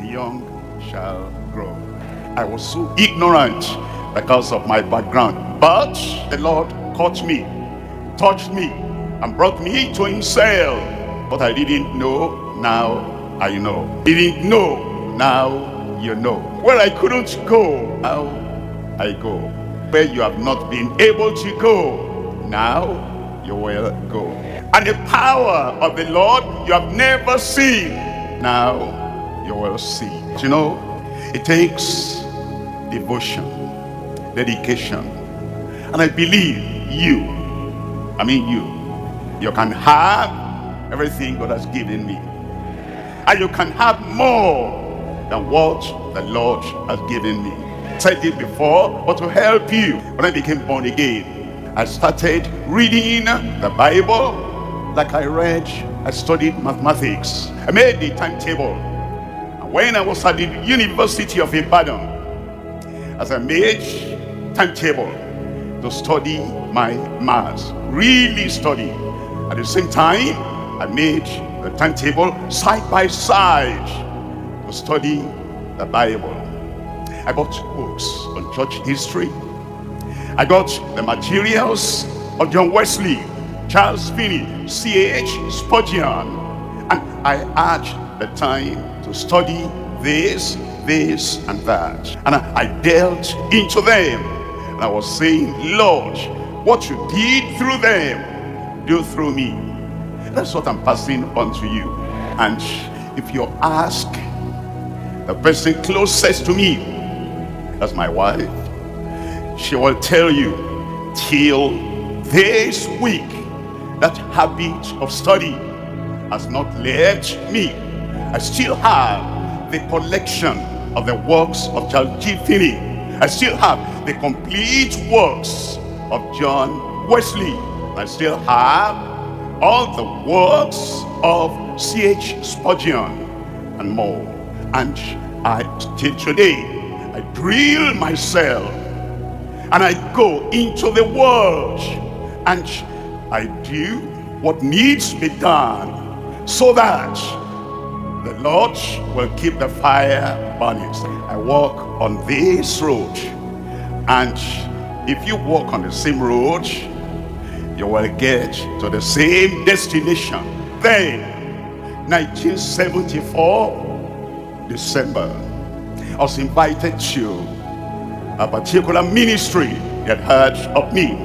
young shall grow. I was so ignorant because of my background, but the Lord caught me, touched me, and brought me to himself. What I didn't know, now I know. Didn't know, now you know. Where I couldn't go, now I go. Where you have not been able to go, now you will go. And the power of the Lord you have never seen, now you will see. You know, it takes devotion, dedication, and I believe you can have everything God has given me, and you can have more than what the Lord has given me. I said it before, but to help you, when I became born again, I started reading the Bible like I studied mathematics. I made the timetable. And when I was at the University of Ibadan, as I made timetable to study my maths, really study. At the same time, I made the timetable side by side to study the Bible. I bought books on church history. I got the materials of John Wesley, Charles Finney, C.H. Spurgeon, and I had the time to study this, and that. And I delved into them, and I was saying, Lord, what you did through them, do through me. That's what I'm passing on to you. And if you ask the person closest to me, that's my wife, she will tell you, till this week, that habit of study has not left me. I still have the collection of the works of Charles G. Finney. I still have the complete works of John Wesley. I still have all the works of C.H. Spurgeon and more. And till today, I drill myself and I go into the world and I do what needs to be done so that the Lord will keep the fire burning. I walk on this road, and if you walk on the same road, you will get to the same destination. Then 1974 December, I was invited to a particular ministry that heard of me.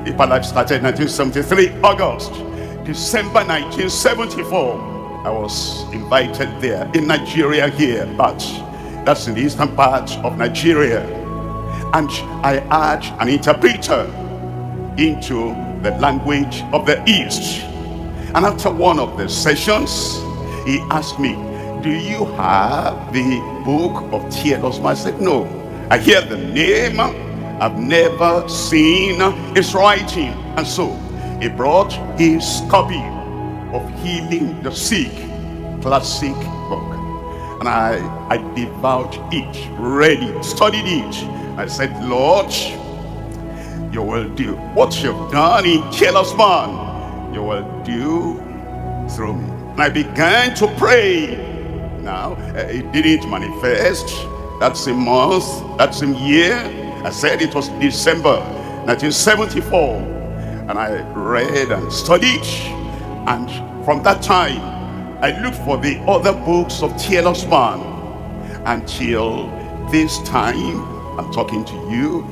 Deeper Life started 1973 August. December 1974, I was invited there in Nigeria here, but that's in the eastern part of Nigeria. And I had an interpreter into the language of the East. And after one of the sessions, he asked me, do you have the book of Telos? I said, no. I hear the name, I've never seen his writing. And so he brought his copy of Healing the Sick, classic book. And I devoured it, read it, studied it. I said, Lord, you will do what you've done in Telos Man, you will do through me. And I began to pray. Now, it didn't manifest that same month, that same year. I said it was December 1974. And I read and studied. And from that time, I looked for the other books of Telos Man. Until this time, I'm talking to you,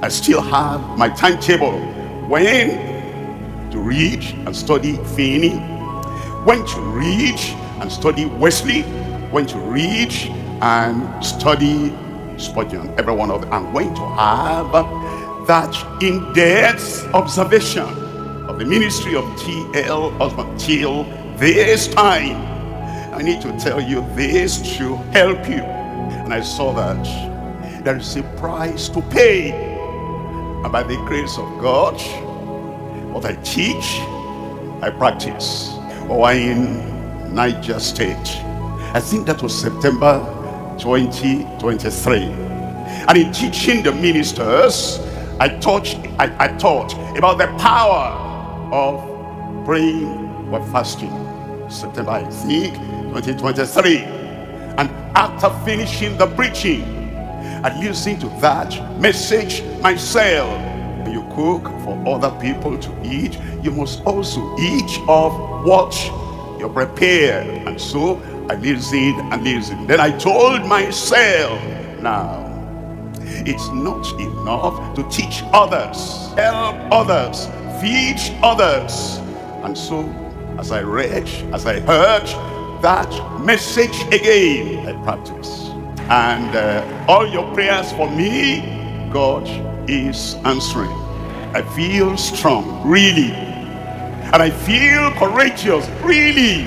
I still have my timetable. When to read and study Finney, when to read and study Wesley, when to read and study Spurgeon, every one of them. I'm going to have that in-depth observation of the ministry of T.L. Osborne till this time. I need to tell you this to help you. And I saw that there is a price to pay. And by the grace of God, what I teach, I practice. Or in Niger State, I think that was September 2023. And in teaching the ministers, I taught about the power of praying but fasting. September, I think, 2023. And after finishing the preaching, I listen to that message myself. When you cook for other people to eat, you must also eat of what you prepare. And so I listened and listened. Then I told myself, now, it's not enough to teach others, help others, feed others. And so, as I read, as I heard that message again, I practiced. And all your prayers for me, God is answering. I feel strong, really. And I feel courageous, really.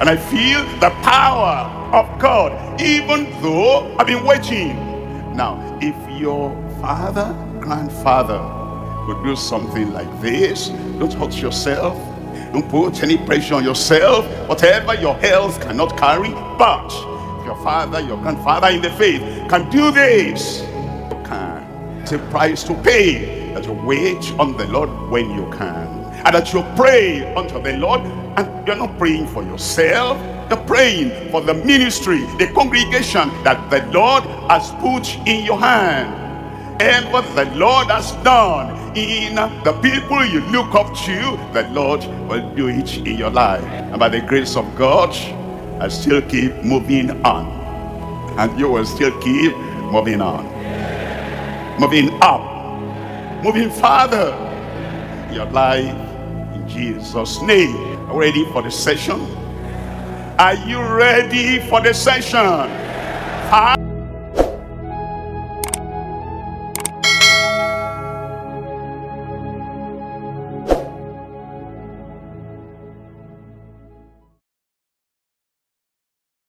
And I feel the power of God, even though I've been waiting. Now, if your father, grandfather would do something like this, don't hurt yourself. Don't put any pressure on yourself, whatever your health cannot carry. But if your father, your grandfather in the faith can do this, you can. It's a price to pay, that you wait on the Lord when you can. And that you pray unto the Lord, and you're not praying for yourself, you're praying for the ministry, the congregation that the Lord has put in your hand. And what the Lord has done in the people you look up to, the Lord will do it in your life. And by the grace of God, I still keep moving on. And you will still keep moving on. Moving up. Moving farther in your life. In Jesus' name. Are you ready for the session? Are you ready for the session?